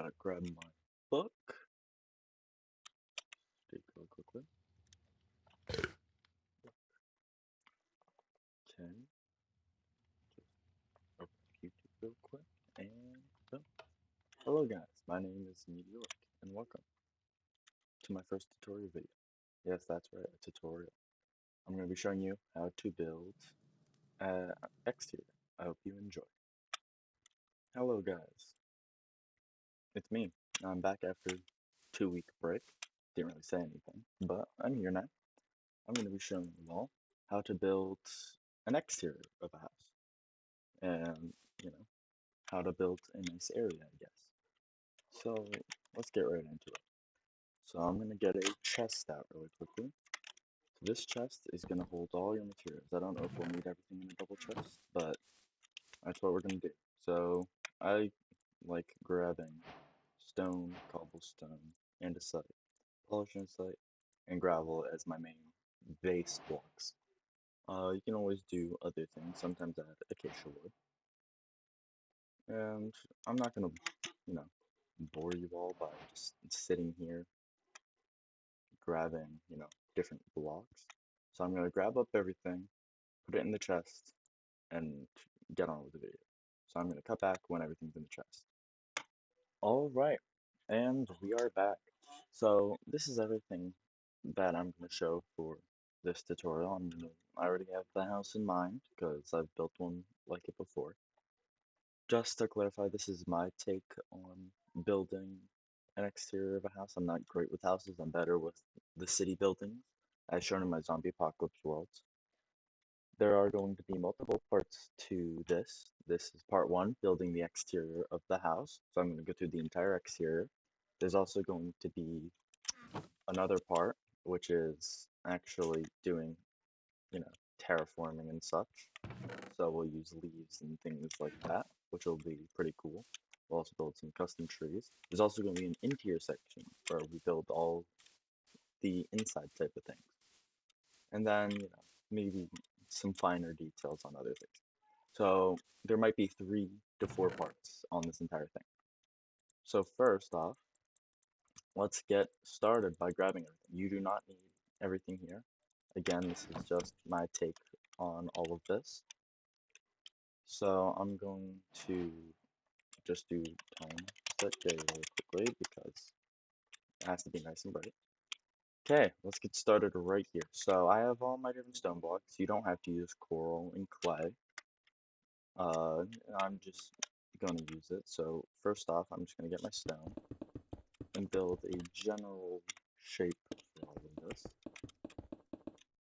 Gotta grab my book. Take a look quickly. Okay. Just open YouTube real quick and boom. Hello guys, my name is Meteoric and welcome to my first tutorial video. Yes, that's right, a tutorial. I'm going to be showing you how to build an exterior. I hope you enjoy. Hello guys, it's me. I'm back after 2 week break. Didn't really say anything, but I'm here now. I'm going to be showing you all how to build an exterior of a house. And, you know, how to build a nice area, I guess. So let's get right into it. So I'm going to get a chest out really quickly. So this chest is going to hold all your materials. I don't know if we'll need everything in a double chest, but that's what we're going to do. So I like grabbing stone, cobblestone, andesite, polished andesite, and gravel as my main base blocks. You can always do other things. Sometimes add acacia wood. And I'm not going to, bore you all by just sitting here grabbing, different blocks. So I'm going to grab up everything, put it in the chest, and get on with the video. So I'm going to cut back when everything's in the chest. All right, and we are back. So this is everything that I'm going to show for this tutorial. I already have the house in mind because I've built one like it before. Just to clarify, this is my take on building an exterior of a house. I'm not great with houses, I'm better with the city buildings, as shown in my zombie apocalypse worlds. There are going to be multiple parts to this. This is part one, building the exterior of the house. So I'm going to go through the entire exterior. There's also going to be another part, which is actually doing, terraforming and such. So we'll use leaves and things like that, which will be pretty cool. We'll also build some custom trees. There's also going to be an interior section where we build all the inside type of things. And then, maybe some finer details on other things. So there might be 3 to 4 parts on this entire thing. So first off, let's get started by grabbing everything. You do not need everything here. Again, this is just my take on all of this. So I'm going to just do tone set J really quickly because it has to be nice and bright. Okay, let's get started right here. So I have all my different stone blocks. You don't have to use coral and clay. I'm just going to use it. So first off, I'm just going to get my stone and build a general shape for all of this.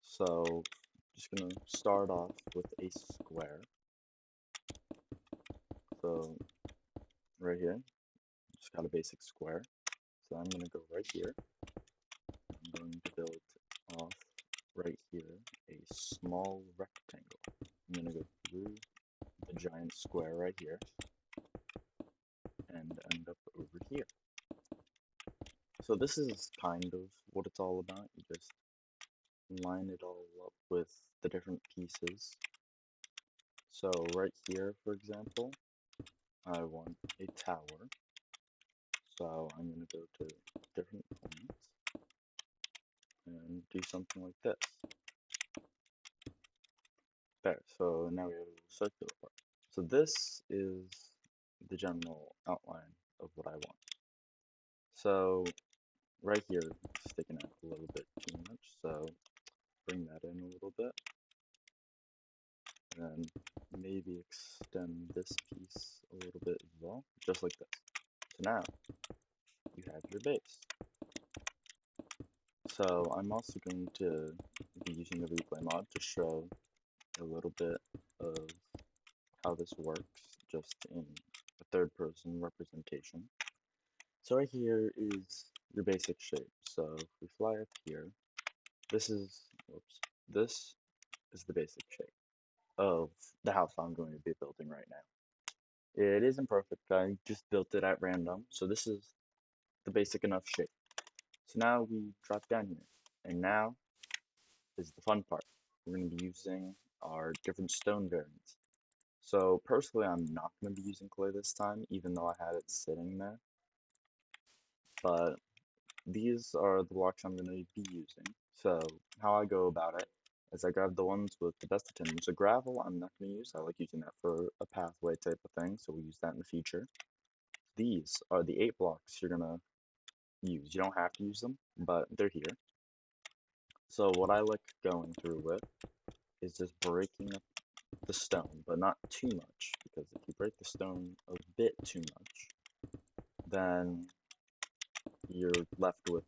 So just going to start off with a square. So right here, just got a basic square. So I'm going to go right here. I'm going to build off right here a small rectangle. I'm going to go through the giant square right here and end up over here. So this is kind of what it's all about. You just line it all up with the different pieces. So right here, for example, I want a tower. So I'm going to go to different points and do something like this. There, so now we have a circular part. So this is the general outline of what I want. So right here, sticking out a little bit too much, so bring that in a little bit. And then maybe extend this piece a little bit as well, just like this. So now you have your base. So I'm also going to be using the replay mod to show a little bit of how this works, just in a third person representation. So right here is your basic shape. So if we fly up here, this is the basic shape of the house I'm going to be building right now. It isn't perfect, I just built it at random, so this is the basic enough shape. So now we drop down here, and now is the fun part. We're going to be using our different stone variants. So personally, I'm not going to be using clay this time, even though I had it sitting there. but these are the blocks I'm going to be using. So how I go about it is I grab the ones with the best attendance. So gravel I'm not going to use. I like using that for a pathway type of thing, so we'll use that in the future. These are the 8 blocks you're going to use. You don't have to use them, but they're here. So what I like going through with is just breaking up the stone, but not too much, because if you break the stone a bit too much, then you're left with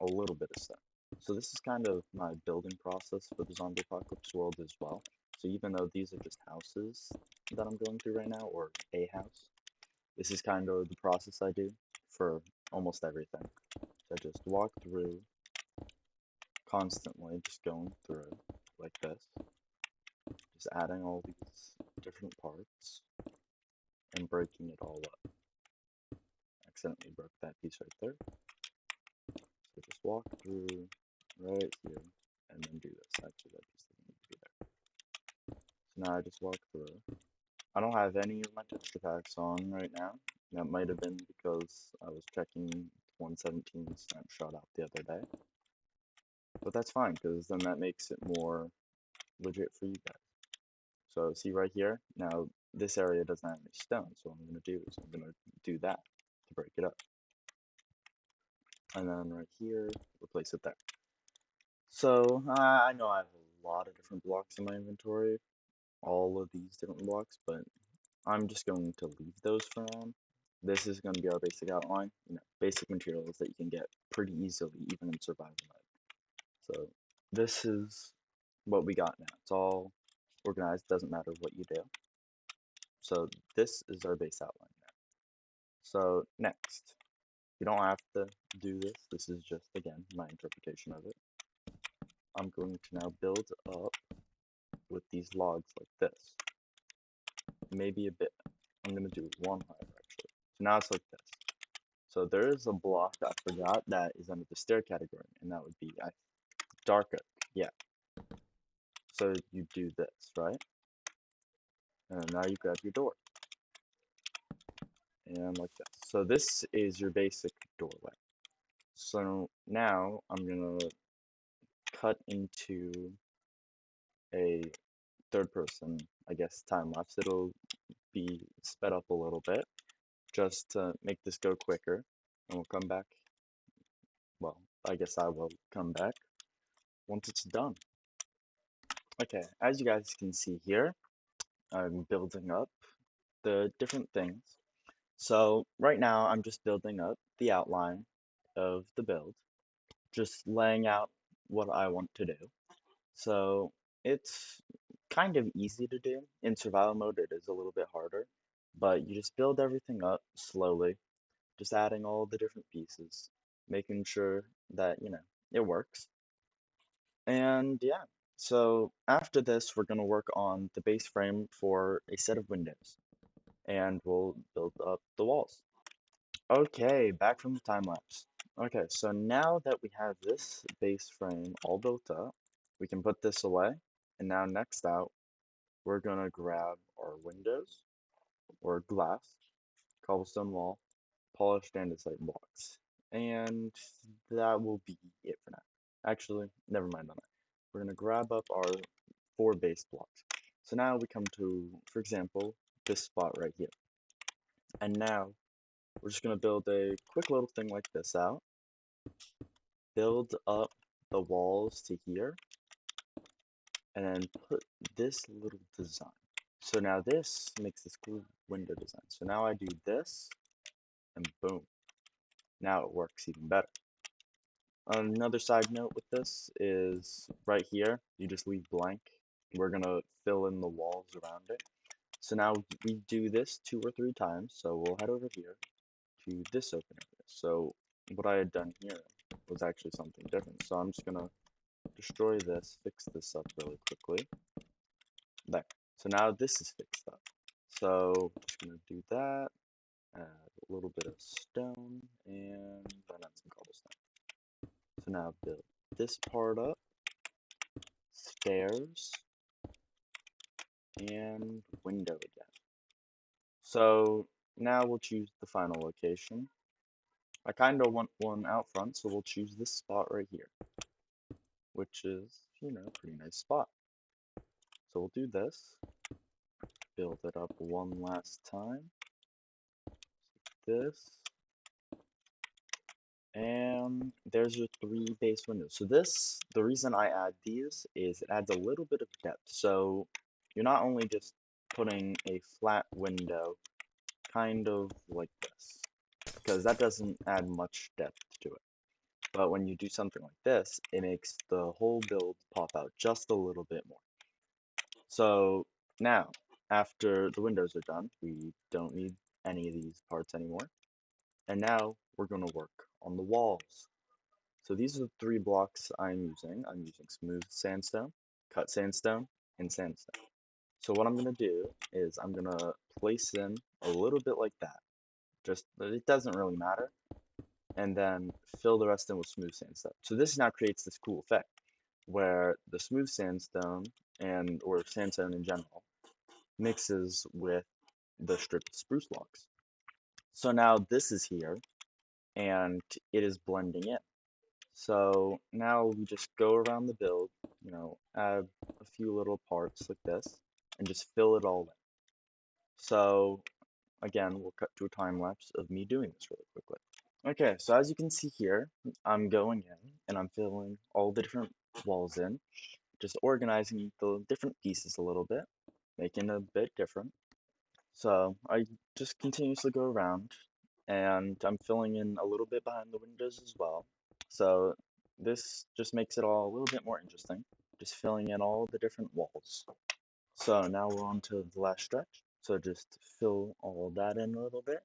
a little bit of stone. So this is kind of my building process for the zombie apocalypse world as well. So even though these are just houses that I'm going through right now, or a house, this is kind of the process I do for almost everything. So I just walk through constantly, just going through like this, just adding all these different parts and breaking it all up. Accidentally broke that piece right there. So just walk through right here and then do this. Actually, that piece doesn't need to be there. So now I just walk through. I don't have any of my texture packs on right now. That might have been because I was checking 117 snapshot out the other day. But that's fine, because then that makes it more legit for you guys. So see right here, now this area doesn't have any stone, so what I'm going to do is I'm going to do that to break it up. And then right here, replace it there. So I know I have a lot of different blocks in my inventory, all of these different blocks, but I'm just going to leave those for now. This is going to be our basic outline, basic materials that you can get pretty easily, even in survival mode. So this is what we got now. It's all organized, doesn't matter what you do. So this is our base outline now. So next, you don't have to do this. This is just, again, my interpretation of it. I'm going to now build up with these logs like this. Maybe a bit. I'm going to do one higher, actually. So now it's like this. So there is a block I forgot that is under the stair category, and that would be dark oak. Yeah. So you do this, right? And now you grab your door. And like this. So this is your basic doorway. So now I'm going to cut into a third person, I guess, time lapse. It'll be sped up a little bit just to make this go quicker. And we'll come back. Well, I guess I will come back once it's done. Okay, as you guys can see here, I'm building up the different things. So right now I'm just building up the outline of the build, just laying out what I want to do. So it's kind of easy to do. In survival mode it is a little bit harder, but you just build everything up slowly, just adding all the different pieces, making sure that, it works. And yeah, so after this, we're going to work on the base frame for a set of windows, and we'll build up the walls. Okay, back from the time lapse. Okay, so now that we have this base frame all built up, we can put this away. And now next out, we're going to grab our windows, or glass, cobblestone wall, polished andesite blocks. And that will be it for now. Actually, never mind on that. We're going to grab up our 4 base blocks. So now we come to, for example, this spot right here. And now we're just going to build a quick little thing like this out. Build up the walls to here. And then put this little design. So now this makes this cool window design. So now I do this, and boom. Now it works even better. Another side note with this is right here, you just leave blank. We're gonna fill in the walls around it. So now we do this 2 or 3 times. So we'll head over here to this open area. So what I had done here was actually something different. So I'm just gonna destroy this, fix this up really quickly. There. So now this is fixed up. So just gonna do that, add a little bit of stone, and then add some cobblestone. So now build this part up, stairs, and window again. So now we'll choose the final location. I kind of want one out front, so we'll choose this spot right here, which is, a pretty nice spot. So we'll do this, build it up one last time, this, and there's your 3 base windows. So this, the reason I add these is it adds a little bit of depth. So you're not only just putting a flat window kind of like this, because that doesn't add much depth to it. But when you do something like this, it makes the whole build pop out just a little bit more. So now, after the windows are done, we don't need any of these parts anymore. And now we're going to work on the walls. So these are the 3 blocks I'm using. I'm using smooth sandstone, cut sandstone, and sandstone. So what I'm going to do is I'm going to place in a little bit like that. Just, it doesn't really matter. And then fill the rest in with smooth sandstone. So this now creates this cool effect where the smooth sandstone or sandstone in general mixes with the stripped spruce logs. So now this is here and it is blending in. So now we just go around the build, add a few little parts like this and just fill it all in. So again, we'll cut to a time lapse of me doing this really quickly. Okay, so as you can see here, I'm going in and I'm filling all the different walls in, just organizing the different pieces a little bit, making it a bit different. So I just continuously go around and I'm filling in a little bit behind the windows as well. So this just makes it all a little bit more interesting, just filling in all the different walls. So now we're on to the last stretch. So just fill all that in a little bit.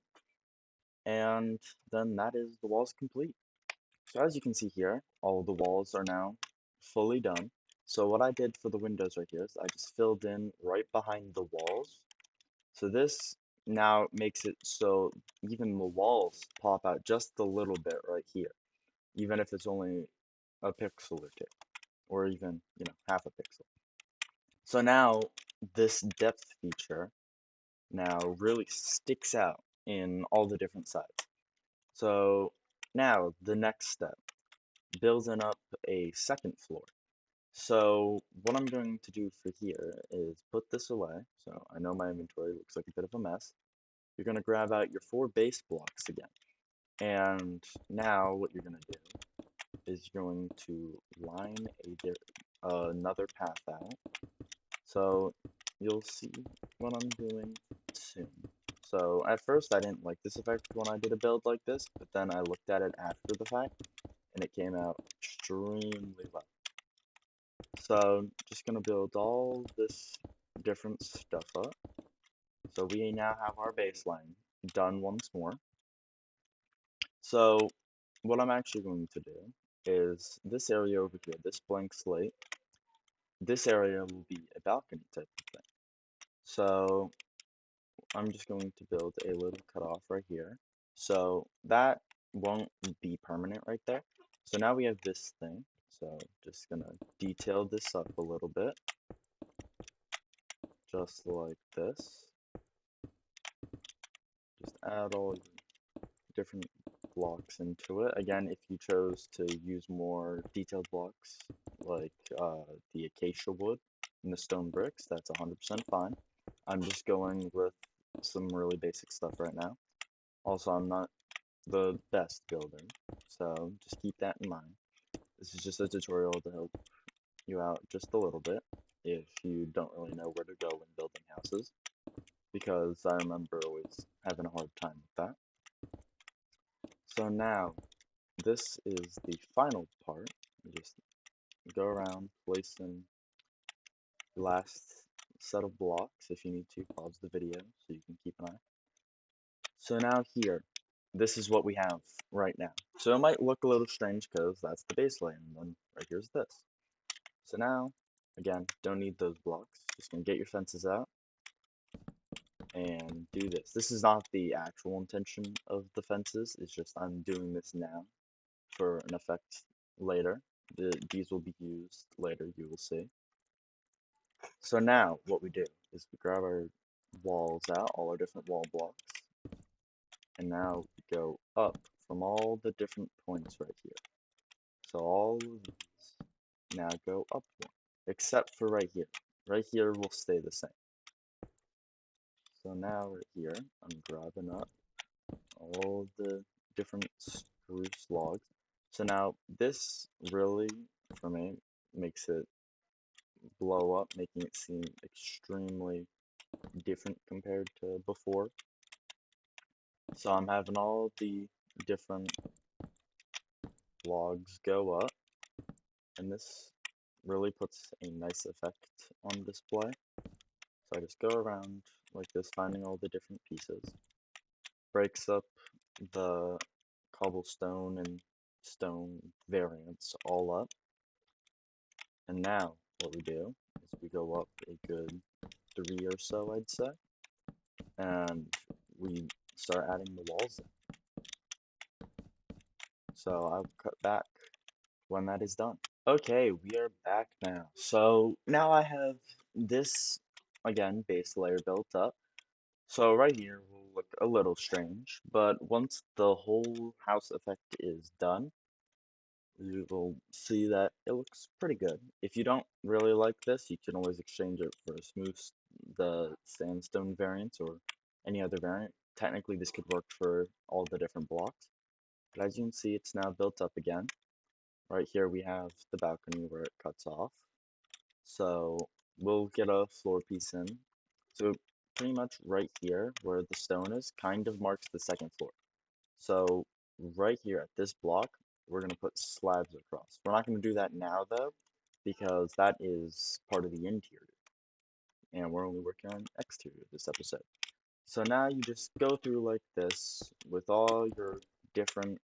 And then that is the walls complete. So as you can see here, all the walls are now fully done. So what I did for the windows right here is I just filled in right behind the walls. So this now makes it so even the walls pop out just a little bit right here, even if it's only a pixel or two, or even, half a pixel. So now this depth feature now really sticks out in all the different sides. So now the next step, building up a second floor. So what I'm going to do for here is put this away. So I know my inventory looks like a bit of a mess. You're going to grab out your 4 base blocks again. And now what you're going to do is you're going to line another path out. So you'll see what I'm doing soon. So at first I didn't like this effect when I did a build like this, but then I looked at it after the fact and it came out extremely well. So just gonna build all this different stuff up. So we now have our baseline done once more. So what I'm actually going to do is this area over here, this blank slate, this area will be a balcony type of thing. So I'm just going to build a little cutoff right here. So that won't be permanent right there. So now we have this thing. So just gonna detail this up a little bit. Just like this. Just add all different blocks into it. Again, if you chose to use more detailed blocks like the acacia wood and the stone bricks, that's 100% fine. I'm just going with some really basic stuff right now. Also, I'm not the best builder, so just keep that in mind. This is just a tutorial to help you out just a little bit if you don't really know where to go when building houses, because I remember always having a hard time with that. So now, this is the final part. You just go around, place in the last set of blocks. If you need to, pause the video so you can keep an eye. So now here, this is what we have right now. So it might look a little strange because that's the base layer, and then right here's this. So now, again, don't need those blocks. Just gonna get your fences out and do this. This is not the actual intention of the fences, it's just I'm doing this now for an effect later. These will be used later, you will see. So now what we do is we grab our walls out, all our different wall blocks, and now we go up from all the different points right here. So all of these now go up one, except for right here. Right here will stay the same. So now right here, I'm grabbing up all the different spruce logs. So now this really, for me, makes it blow up, making it seem extremely different compared to before. So I'm having all the different logs go up, and this really puts a nice effect on display. So I just go around like this, finding all the different pieces, breaks up the cobblestone and stone variants all up, and now what we do is we go up a good 3 or so, I'd say, and we start adding the walls in. So I'll cut back when that is done. Okay, we are back now. So now I have this, again, base layer built up. So right here will look a little strange, but once the whole house effect is done, you will see that it looks pretty good. If you don't really like this, you can always exchange it for a the sandstone variant or any other variant. Technically, this could work for all the different blocks. But as you can see, it's now built up again. Right here we have the balcony where it cuts off. So we'll get a floor piece in. So pretty much right here where the stone is kind of marks the second floor. So right here at this block, we're going to put slabs across. We're not going to do that now though, because that is part of the interior. And we're only working on exterior this episode. So now you just go through like this with all your different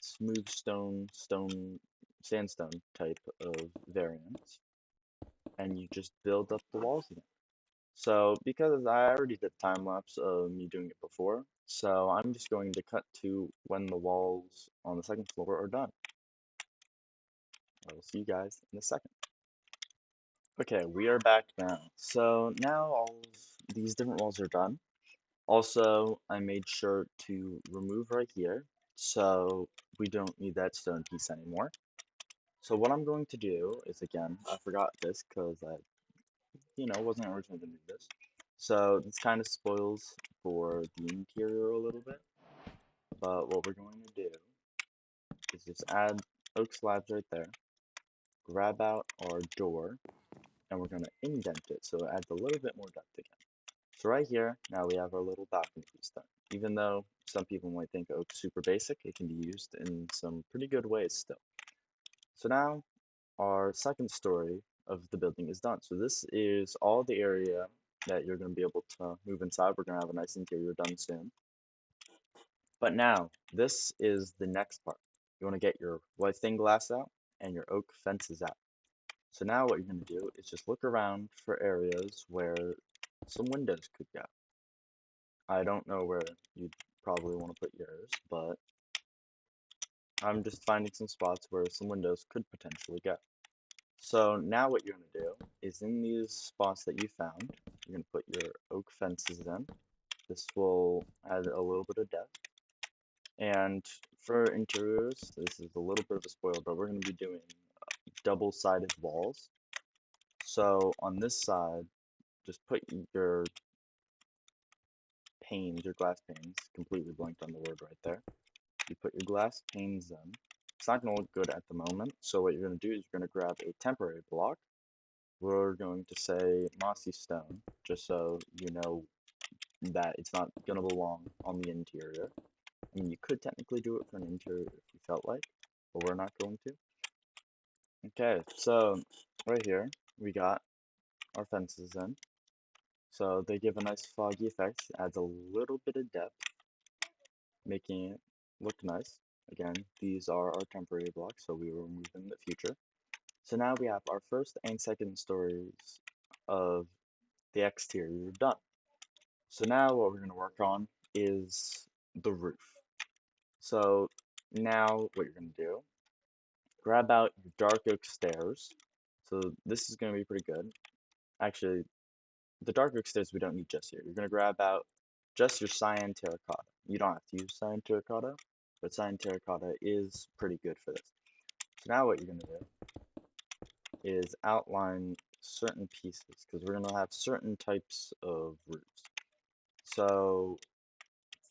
smooth sandstone type of variants, and you just build up the walls again. So because I already did time lapse of me doing it before, so I'm just going to cut to when the walls on the second floor are done. I will see you guys in a second. Okay, we are back now. So now all of these different walls are done. Also, I made sure to remove right here, so we don't need that stone piece anymore. So what I'm going to do is, again, I forgot this because I, wasn't originally going to do this. So this kind of spoils for the interior a little bit, but what we're going to do is just add oak slabs right there, grab out our door, and we're going to indent it so it adds a little bit more depth again. So right here, now we have our little balcony piece done. Even though some people might think oak's super basic, it can be used in some pretty good ways still. So now our second story of the building is done. So this is all the area that you're going to be able to move inside. We're going to have a nice interior done soon. But now, this is the next part. You want to get your white stained glass out and your oak fences out. So now what you're going to do is just look around for areas where some windows could go. I don't know where you'd probably want to put yours, but I'm just finding some spots where some windows could potentially go. So now what you're going to do is in these spots that you found, you're going to put your oak fences in. This will add a little bit of depth. And for interiors, this is a little bit of a spoiler, but we're going to be doing double-sided walls. So on this side, just put your panes, your glass panes, completely blanked on the word right there. You put your glass panes in. It's not going to look good at the moment, so what you're going to do is you're going to grab a temporary block. We're going to say mossy stone, just so you know that it's not going to belong on the interior. I mean, you could technically do it for an interior if you felt like, but we're not going to. Okay, so right here we got our fences in. So they give a nice foggy effect, adds a little bit of depth, making it look nice. Again, these are our temporary blocks, so we will remove them in the future. So now we have our first and second stories of the exterior done. So now what we're going to work on is the roof. So now what you're going to do, grab out your dark oak stairs. So this is going to be pretty good. Actually, the dark oak stairs we don't need just here. You're going to grab out just your cyan terracotta. You don't have to use cyan terracotta, but cyan terracotta is pretty good for this. So now what you're going to do is outline certain pieces, because we're going to have certain types of roofs. So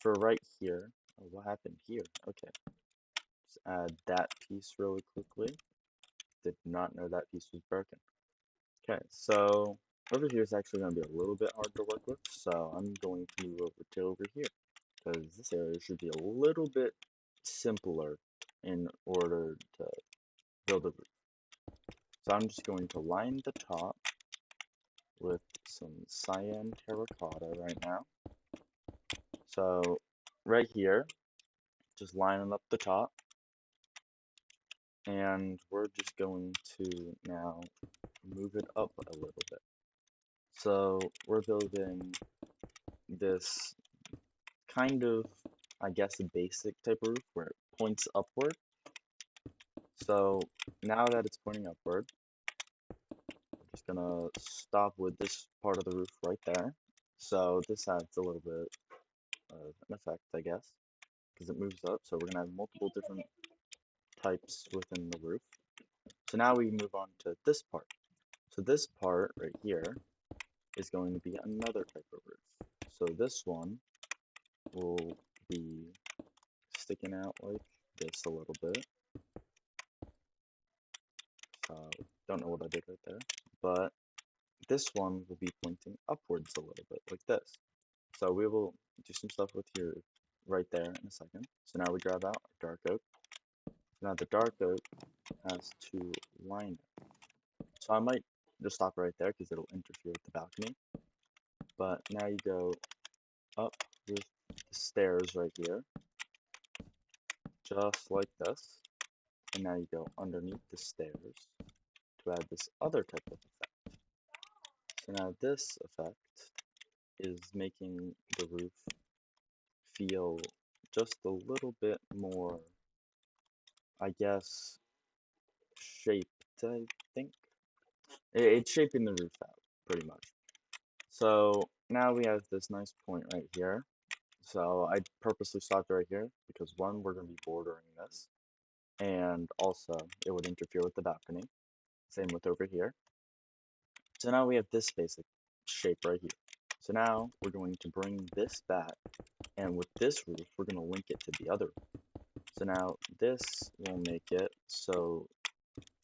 for right here, oh, what happened here? Okay, just add that piece really quickly. Did not know that piece was broken. Okay, so over here is actually going to be a little bit hard to work with, so I'm going to move over here, because this area should be a little bit simpler in order to build a roof. So I'm just going to line the top with some cyan terracotta right now. So right here, just lining up the top, and we're just going to now move it up a little bit. So we're building this kind of, I guess, a basic type of roof where it points upward. So now that it's pointing upward, I'm just gonna stop with this part of the roof right there. So this adds a little bit of an effect, I guess, because it moves up. So we're gonna have multiple different types within the roof. So now we move on to this part. So this part right here is going to be another type of roof. So this one will be sticking out like this a little bit. Don't know what I did right there, but this one will be pointing upwards a little bit like this. So we will do some stuff with here right there in a second. So now we grab out our dark oak. Now the dark oak has to line it. So I might just stop right there because it'll interfere with the balcony. But now you go up with the stairs right here, just like this. And now you go underneath the stairs to add this other type of effect. So now this effect is making the roof feel just a little bit more, I guess, shaped, I think. It's shaping the roof out, pretty much. So now we have this nice point right here. So I purposely stopped right here because one, we're going to be bordering this, and also it would interfere with the balcony. Same with over here. So now we have this basic shape right here. So now we're going to bring this back, and with this roof, we're going to link it to the other roof. So now this will make it so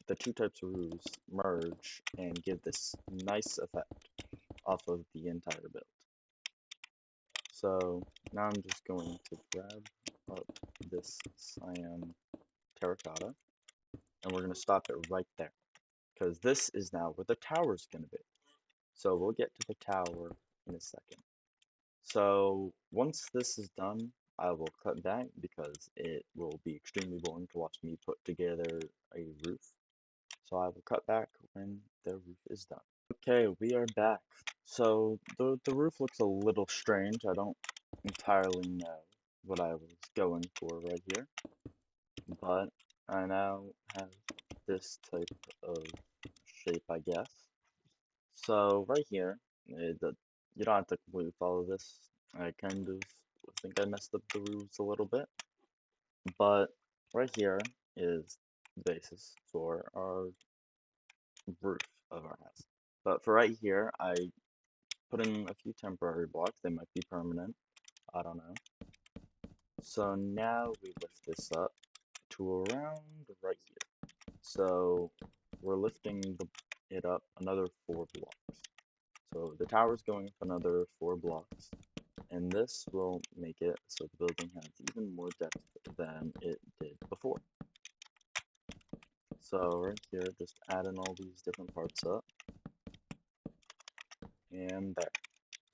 the two types of roofs merge and give this nice effect off of the entire build. So now I'm just going to grab up this cyan terracotta, and we're going to stop it right there, because this is now where the tower is going to be. So we'll get to the tower in a second. So once this is done, I will cut back because it will be extremely boring to watch me put together a roof. So I will cut back when the roof is done. Okay, we are back. So the roof looks a little strange. I don't entirely know what I was going for right here, but I now have this type of shape, I guess. So right here, you don't have to completely follow this. I kind of think I messed up the roofs a little bit, but right here is the basis for our roof of our house. But for right here, I put in a few temporary blocks. They might be permanent. I don't know. So now we lift this up to around right here. So we're lifting it up another 4 blocks. So the tower's going up another 4 blocks. And this will make it so the building has even more depth than it did before. So right here, just adding all these different parts up. And there.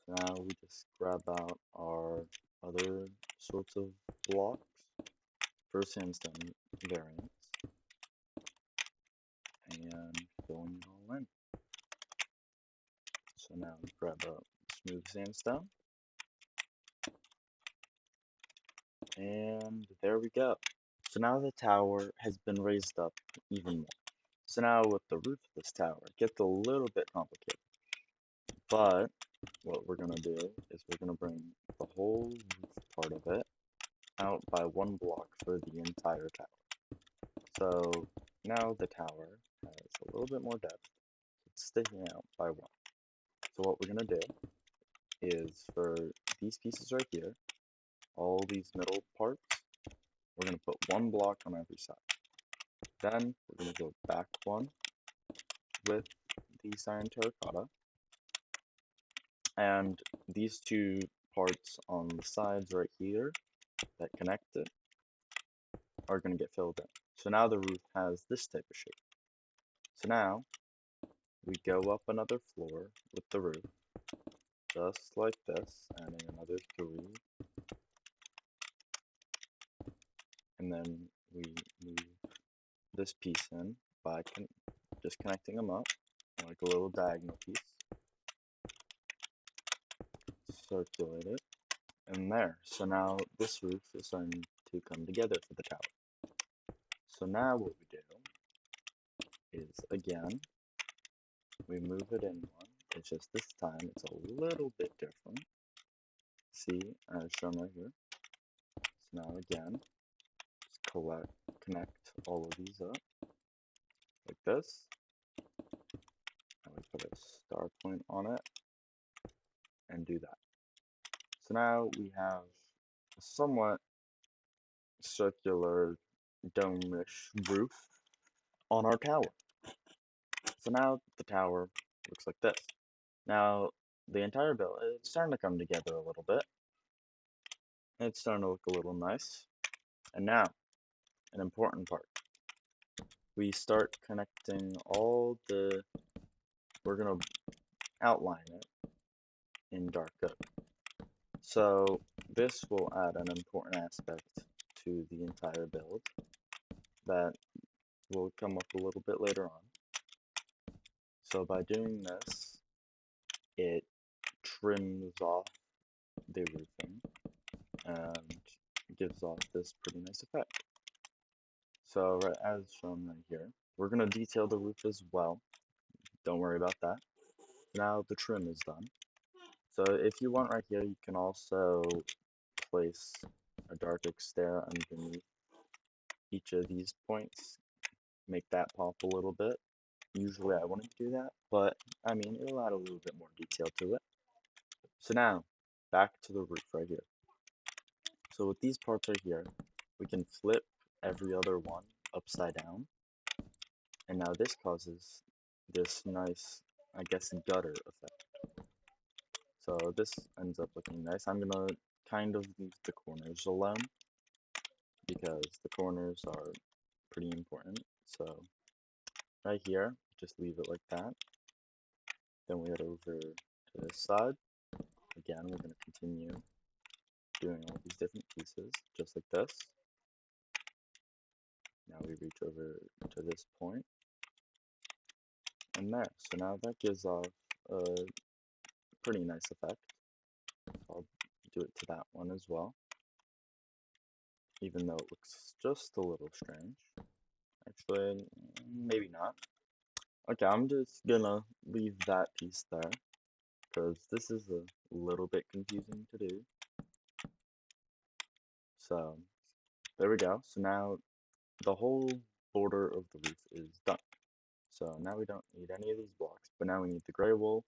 So now we just grab out our other sorts of blocks for sandstone variants and filling it all in. So now we grab up smooth sandstone, and there we go. So now the tower has been raised up even more. So now with the roof of this tower, it gets a little bit complicated. But what we're gonna do is we're gonna bring the whole roof part of it out by one block for the entire tower. So now the tower has a little bit more depth. It's sticking out by one. So what we're gonna do is for these pieces right here, all these middle parts, we're gonna put one block on every side. Then we're gonna go back one with the cyan terracotta, and these two parts on the sides right here that connect it are going to get filled in. So now the roof has this type of shape. So now we go up another floor with the roof, just like this, adding another 3, and then we move this piece in by just connecting them up, like a little diagonal piece, circulate it, and there. So now this roof is starting to come together for the tower. So now what we do is, again, we move it in one. It's just this time it's a little bit different. See, as shown right here. So now again, just connect all of these up like this. And we put a star point on it and do that. So now we have a somewhat circular dome-ish roof on our tower. So now the tower looks like this. Now the entire build it's starting to come together a little bit. It's starting to look a little nice. And now, an important part. We start connecting all the, we're going to outline it in dark oak. So this will add an important aspect to the entire build that will come up a little bit later on. So by doing this, it trims off the roofing and gives off this pretty nice effect. So right as shown right here, we're going to detail the roof as well. Don't worry about that. Now the trim is done. So if you want right here, you can also place a dark oak stair underneath each of these points, make that pop a little bit. Usually I wouldn't do that, but I mean, it'll add a little bit more detail to it. So now, back to the roof right here. So with these parts right here, we can flip every other one upside down. And now this causes this nice, I guess, gutter effect. So this ends up looking nice. I'm gonna kind of leave the corners alone because the corners are pretty important. So right here, just leave it like that. Then we head over to this side. Again, we're going to continue doing all these different pieces, just like this. Now we reach over to this point, and there. So now that gives off a pretty nice effect. I'll do it to that one as well, even though it looks just a little strange. Actually, maybe not. Okay, I'm just gonna leave that piece there, because this is a little bit confusing to do. So, there we go. So now the whole border of the roof is done. So now we don't need any of these blocks, but now we need the gray wool,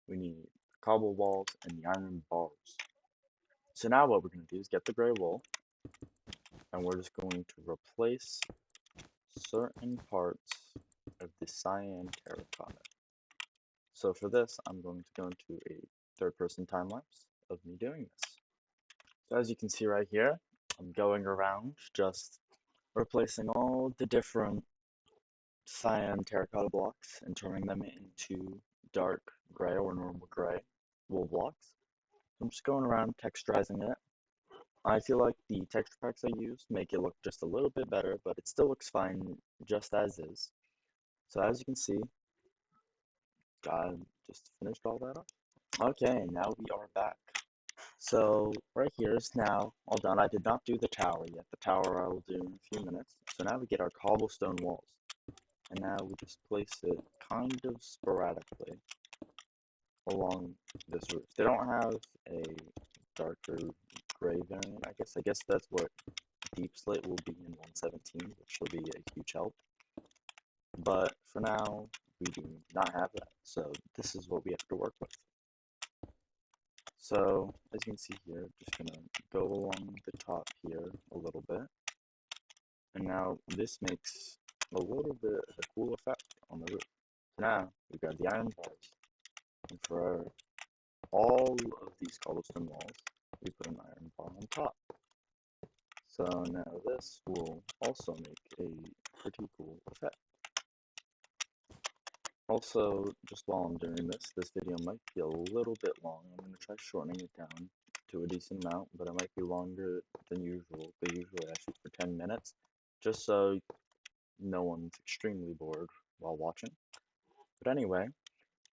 we need the cobble walls, and the iron bars. So now what we're going to do is get the gray wool, and we're just going to replace certain parts of the cyan terracotta. So for this, I'm going to go into a third-person time-lapse of me doing this. So as you can see right here, I'm going around just replacing all the different cyan terracotta blocks and turning them into dark gray or normal gray wool blocks. I'm just going around texturizing it. I feel like the texture packs I used make it look just a little bit better, but it still looks fine just as is. So as you can see, I just finished all that up. Okay, now we are back. So right here is now all done. I did not do the tower yet. The tower I will do in a few minutes. So now we get our cobblestone walls. And now we just place it kind of sporadically along this roof. They don't have a darker gray variant, I guess. I guess that's what deep slate will be in 117, which will be a huge help. But for now, we do not have that. So this is what we have to work with. So as you can see here, just gonna go along the top here a little bit. And now this makes a little bit of a cool effect on the roof. So now we've got the iron bars. And for all of these cobblestone walls, we put an iron bar on top. So now this will also make a pretty cool effect. Also, just while I'm doing this video might be a little bit long. I'm going to try shortening it down to a decent amount, but it might be longer than usual. They usually I shoot for 10 minutes, just so no one's extremely bored while watching. But anyway,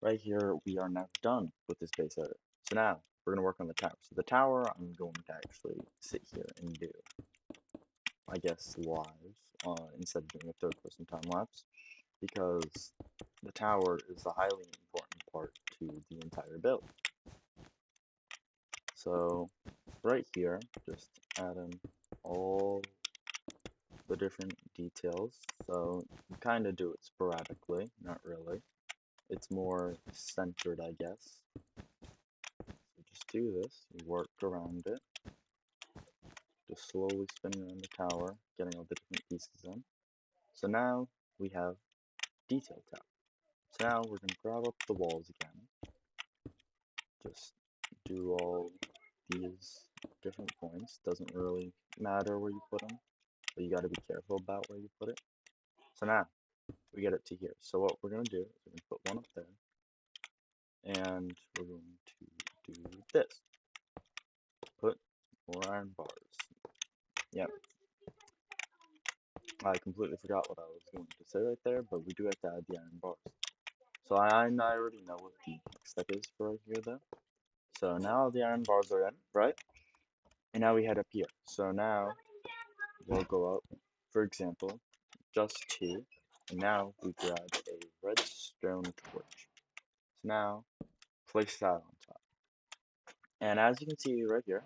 right here we are now done with this base area. So now we're going to work on the tower. So the tower I'm going to actually sit here and do, I guess, live instead of doing a third-person time lapse, because the tower is a highly important part to the entire build. So right here, just add in all the different details. So you kind of do it sporadically, not really. It's more centered, I guess. So just do this, you work around it, just slowly spinning around the tower, getting all the different pieces in. So now we have detail tower. So now we're going to grab up the walls again. Just do all these different points. Doesn't really matter where you put them, but you got to be careful about where you put it. So now we get it to here. So what we're going to do is we're going to put one up there, and we're going to do this. Put more iron bars. Yep. I completely forgot what I was going to say right there, but we do have to add the iron bars. So I already know what the next step is for right here though. So now the iron bars are in, right? And now we head up here. So now we'll go up, for example, just two. And now we grab a redstone torch. So now place that on top. And as you can see right here,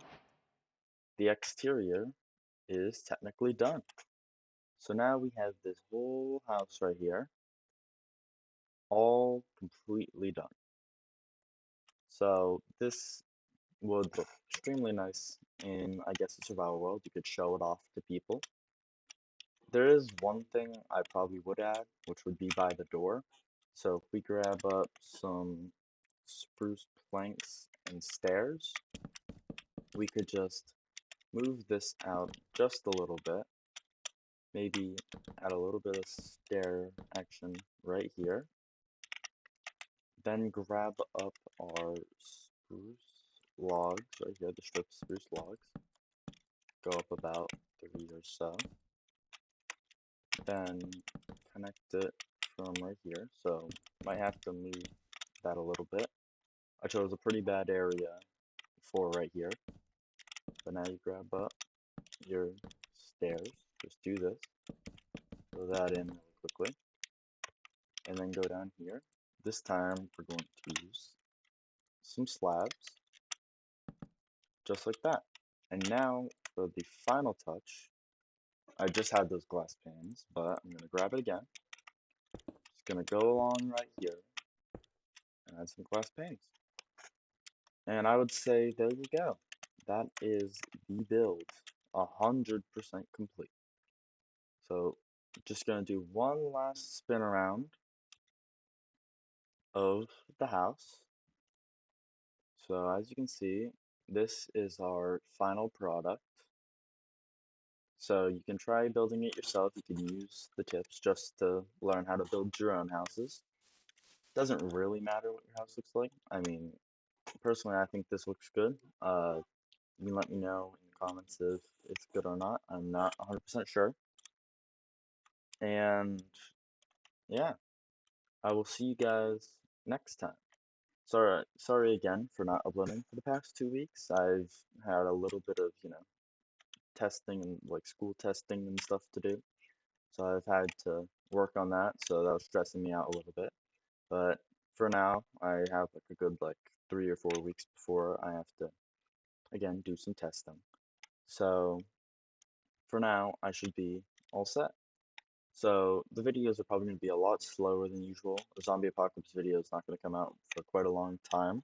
the exterior is technically done. So now we have this whole house right here, all completely done. So this would look extremely nice in, I guess, a survival world. You could show it off to people. There is one thing I probably would add, which would be by the door. So if we grab up some spruce planks and stairs, we could just move this out just a little bit. Maybe add a little bit of stair action right here. Then grab up our spruce logs right here, the stripped spruce logs. Go up about 3 or so. Then connect it from right here. So might have to move that a little bit. I chose a pretty bad area for right here. But now you grab up your stairs. Just do this. Throw that in really quickly. And then go down here. This time we're going to use some slabs. Just like that. And now for the final touch, I just had those glass panes, but I'm going to grab it again. Just going to go along right here and add some glass panes. And I would say there you go. That is the build, 100% complete. So just going to do one last spin around of the house. So as you can see, this is our final product. So you can try building it yourself. You can use the tips just to learn how to build your own houses. Doesn't really matter what your house looks like. I mean, personally, I think this looks good. You can let me know in the comments if it's good or not. I'm not 100% sure. And yeah, I will see you guys next time. Sorry again for not uploading for the past 2 weeks. I've had a little bit of, testing and like school testing and stuff to do. So I've had to work on that, so that was stressing me out a little bit. But for now, I have like a good like 3 or 4 weeks before I have to again do some testing. So for now, I should be all set. So the videos are probably going to be a lot slower than usual. The zombie apocalypse video is not going to come out for quite a long time.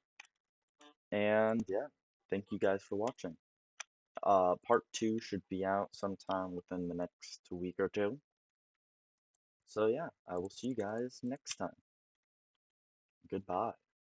And yeah, thank you guys for watching. Part 2 should be out sometime within the next week or two. So yeah, I will see you guys next time. Goodbye.